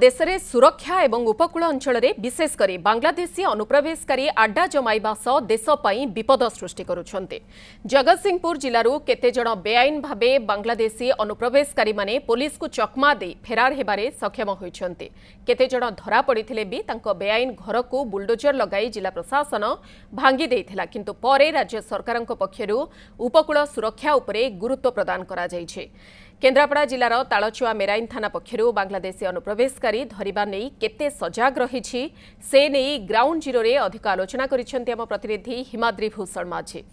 देश में सुरक्षा और उपकूल अंचल में विशेषकर बांग्लादेशी अनुप्रवेशकारी आड्डा जमाइबा सह देशपाई विपद सृष्टि करुछन्ते। जगतसिंहपुर जिलूर केतेजण बेआईन भावे बांग्लादेशी अनुप्रवेशकारी माने पुलिस को चकमा दे फेरार हेबारे सक्षम होइछन्ते। केतेजण धरा पड़िथिले भी तांको बेआईन घर को बुलडोजर लगाई जिला प्रशासन भांगी देइथिला, किंतु परे राज्य सरकारक पक्षरु उपकूल सुरक्षा उपरे गुरुत्व प्रदान करा जाइछे। केन्द्रापड़ा जिलार तालचुआ मेराइन थाना पक्षरु बांग्लादेशी अनुप्रवेशकारी धरिबा नेई केते सजाग रहिछि से नेई ग्राउंड जीरो रे अधिक आलोचना करिसेंति आम प्रतिनिधि हिमाद्री भूषण माझी।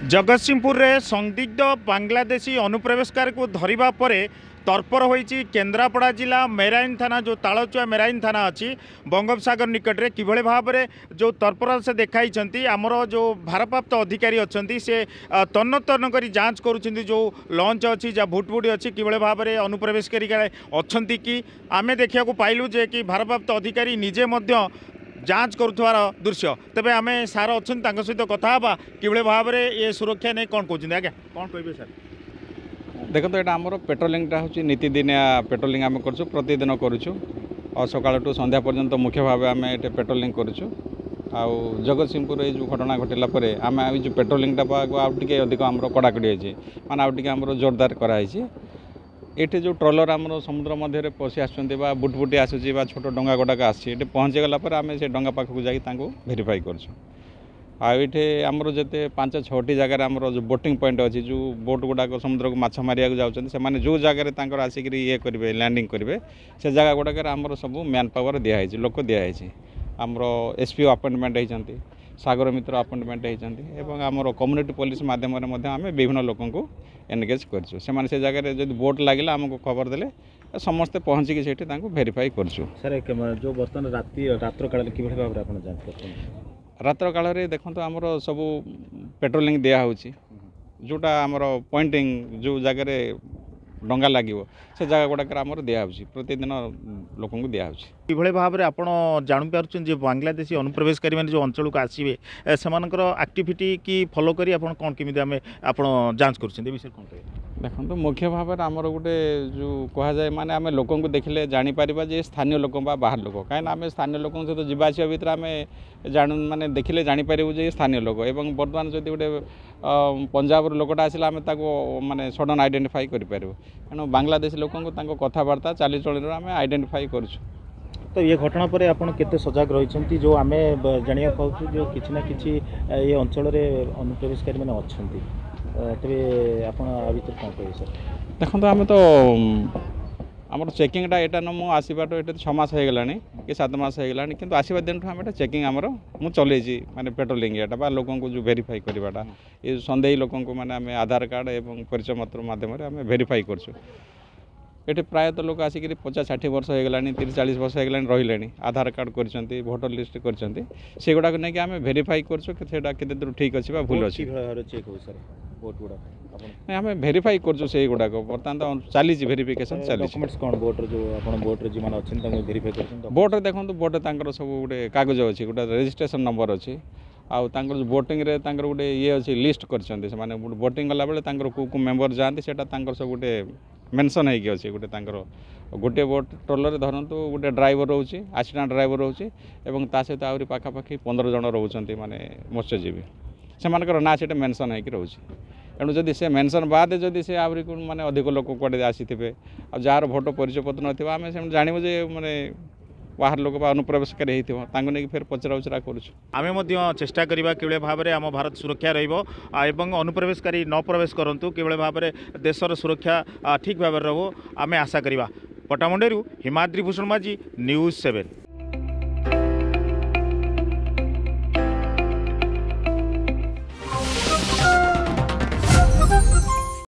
जगतसिंहपुर रे संदिग्ध बांग्लादेशी अनुप्रवेशकारी को धरिबा परे तर्पर होइछि केन्द्रापड़ा जिला मेराइन थाना जो तालचुआ मेराइन थाना अच्छी बंगोपसागर निकट में किभଳି भाबरे जो तर्पर से देखाई आमर जो भारप्राप्त अधिकारी अच्छा से तन्न तन्न कर जांच करुँच जो लंच अच्छी जहाँ भुटभुटी अच्छी किभଳି भाबरे अनुप्रवेशकारी अच्छा कि आमे देखा पाइलु जे कि भारप्राप्त अधिकारी निजे मध्य जांच करुवार दृश्य। तेबे आमे सार अच्छा सहित कथा किभଳି भाबरे ये सुरक्षा नहीं कौन कहते आज्ञा कौन कहे सर? देखो यहाँ आमर पेट्रोलिंगटा हूँ नीतिदिनिया पेट्रोलिंग आम कर प्रतिदिन करुँ और सका संध्या पर्यंत मुख्य भाव आम ये पेट्रोलिंग करुँ। आउ जगतसिंहपुर ये जो घटना घटला आम जो पेट्रोलिंगटा आउटे अधिक आम कड़ाकड़ी है माने आउटे आम जोरदार कराई। ये जो ट्रलर आम समुद्र मध्य पशि आसुँच बुटबुटी आसूसी छोट डंगा गुड़ाक आसी पहुँची गला आम से डंगा पाखक जाकि भेरीफाई कर आठे आमर जिते 5-6टी जगार आमर जो बोटिंग पॉइंट अच्छी जो बोट गुड़ाक समुद्र को माछ मारिया जाने जो जगह आसिक ये करेंगे लैंडिंग करेंगे से जगह गुड़ाक आमर सब मैन पावर दिखाई लोक दिखाई आमर एसपी अपॉइंटमेंट होती सागर मित्र अपॉइंटमेंट होती आमर कम्युनिटी पुलिस माध्यम आम विभिन्न लोक एनगेज कर से जगह जो बोट लगे आमको खबर देले समस्ते पहुँचिकी से भेरीफाई कर जो बर्तमान रात्र काल कि भाव में जांच कर रात्र काल देखो आमर सब पेट्रोलिंग दिया जोटा आमर पॉइंटिंग जो जगह डंगा लगे से जगह गुड़ाक आमर दिया प्रतिदिन लोक दिया किभଳି भाव आप जापार बांग्लादेशी अनुप्रवेशकारी मैंने जो अंचल को आसवे से एक्टिविटी की फॉलो करी आप कौन केमी आप जांच कर विषय कौन कहे? देखो मुख्य भाव आमर गोटे जो कह जाए माने आम लोक देखले जापर जे स्थानीय लोक बाहर लोक कहीं आम स्थानीय लोक सहित जावास भितर आम जान माने देखले जापर जे स्थानीय लोक एवं बर्तमान जब गोटे पंजाब लोकटा आसला आम माने सडन आइडेंटिफाई करूँ तेणु बांग्लादेश लोक कथबार्ता चालीचलन आम आइडेंटिफाई कर। तो ये घटना पर आपन केते सजग रही जो आम जाना पाऊँ जो किसी ना कि ये अंचल अनुप्रवेशकारी मैंने अच्छा तेरे आप कौन कहे सर? देखो आम तो आम चेकिंगटा यहाँ न मुझे आसबार ये 6 मास हो गला कि 7 मास हो गला कि आसवा दिन आम चेकिंग आमर मुझे चलई माने पेट्रोलिंग यहाँ लोक जो भेरीफाई करवाटा ये सन्देही लोक मैंने आम आधार कार्ड और परिचय पत्र माध्यम आम भेरीफाई कर ये प्रायतः लोक आसिक 50-60 वर्ष हो गला 30-40 वर्ष हो गला रही आधार कार्ड कर भोटर लिस्ट कर गुड़ाक नहीं आम भेरीफाई करते दूर ठीक अच्छे भूल अच्छी आम भेरीफाई कर गुड़ाक बर्तमान तो चली भेरिफिकेशन चली बोट देखो बोट सब गोटे कागज अच्छी गोटे रजिस्ट्रेशन नंबर अच्छी आउ बोटिंग रे गोटे ये अच्छी लिस्ट कर बोटिंग गला बेले को मेम्बर जाती से सब गोटे मेंशन हो अच्छे गोटे बोट ट्रलर धरतु गोटे ड्राइवर रोचे असिस्टेंट ड्राइवर रोचे और ता सहित आहरी पाखापाखि 15 जन रोचे माने मत्स्यजीवी से ना से मेंशन हो रोचे तेणु जदि से मेंशन बाद जदि से आहरी माने अधिक लोक कड़े आसी जार भोट परिचय पत्र नथिबा आमे से जानबो जे माने बाहर लोक अनुप्रवेशकारी होता नहीं फिर पचरा उचरा करें चेष्टा करवा कि भाव में आम भारत सुरक्षा रही अनुप्रवेशकारी न प्रवेश करूँ कि भाव में देशर सुरक्षा ठीक भाव रो आम आशा करवा। पटामुंडेरू हिमाद्री भूषण माझी न्यूज़ 7।